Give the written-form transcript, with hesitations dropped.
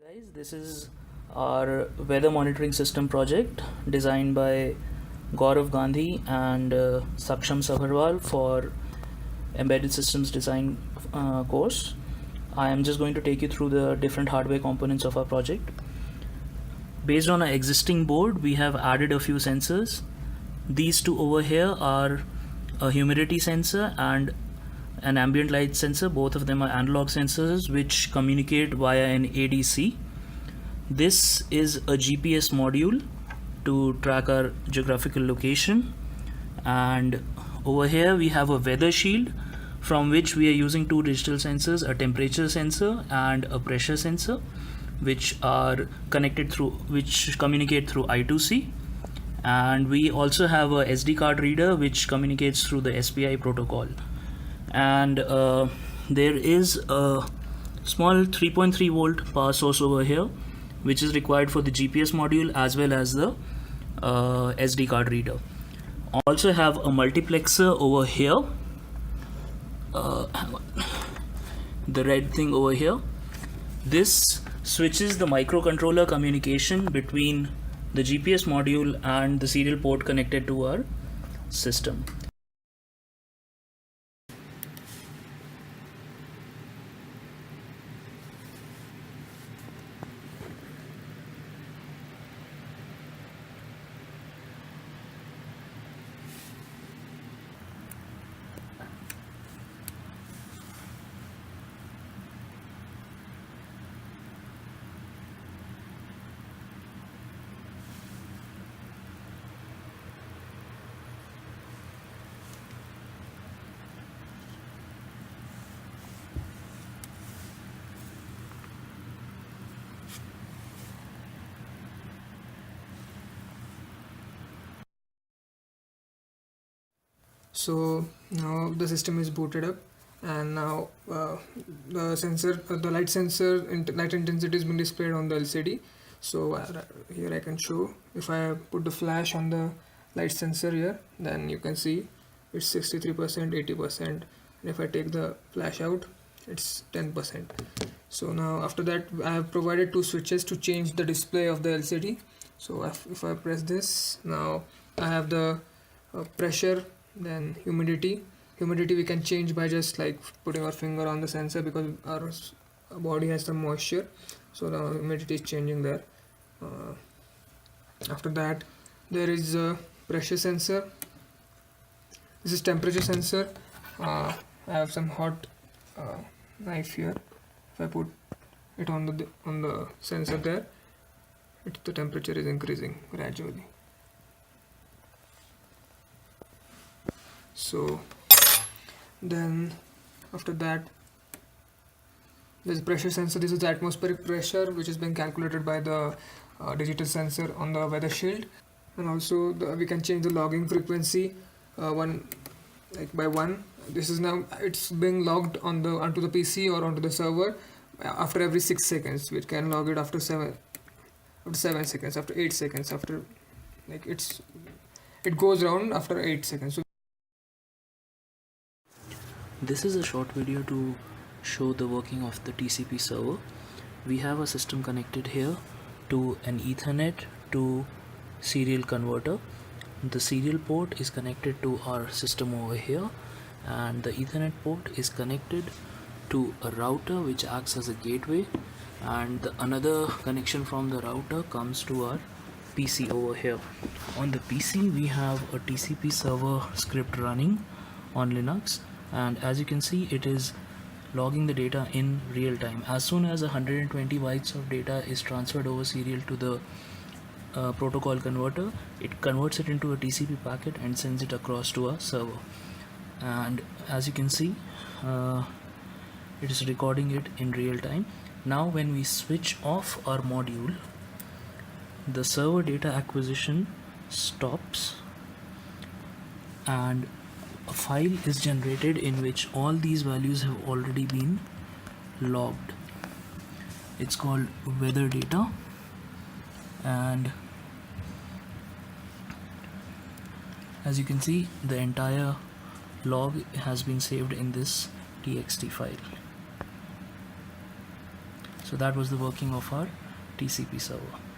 Guys, this is our weather monitoring system project designed by Gaurav Gandhi and Saksham Sabharwal for Embedded Systems Design course. I am just going to take you through the different hardware components of our project. Based on our existing board, we have added a few sensors. These two over here are a humidity sensor and an ambient light sensor. Both of them are analog sensors which communicate via an ADC. This is a GPS module to track our geographical location, and over here we have a weather shield from which we are using two digital sensors, a temperature sensor and a pressure sensor, which communicate through I2C. And we also have a SD card reader which communicates through the SPI protocol. And there is a small 3.3 volt power source over here which is required for the GPS module as well as the SD card reader. Also have a multiplexer over here, the red thing over here. This switches the microcontroller communication between the GPS module and the serial port connected to our system. So now the system is booted up, and now the light sensor light intensity is being displayed on the LCD. So here I can show, if I put the flash on the light sensor here, then you can see it's 63%, 80%, and if I take the flash out, it's 10%. So now after that, I have provided two switches to change the display of the LCD. So if I press this, now I have the pressure, then humidity we can change by just like putting our finger on the sensor, because our body has some moisture, so the humidity is changing there. After that, there is a pressure sensor. This is temperature sensor. I have some hot knife here. If I put it on the sensor there, the temperature is increasing gradually. So then after that, there's pressure sensor. This is the atmospheric pressure which has been calculated by the digital sensor on the weather shield. And also we can change the logging frequency by one. This is now, it's being logged onto the PC or onto the server after every 6 seconds. We can log it after 7 seconds, after 8 seconds, after it goes around after 8 seconds. So this is a short video to show the working of the TCP server. We have a system connected here to an Ethernet to serial converter. The serial port is connected to our system over here, and the Ethernet port is connected to a router which acts as a gateway, and another connection from the router comes to our PC over here. On the PC we have a TCP server script running on Linux, and as you can see, it is logging the data in real time. As soon as 120 bytes of data is transferred over serial to the protocol converter, it converts it into a TCP packet and sends it across to a server. And as you can see, it is recording it in real time. Now when we switch off our module, the server data acquisition stops and a file is generated in which all these values have already been logged. It's called weather data, and as you can see, the entire log has been saved in this txt file. So that was the working of our TCP server.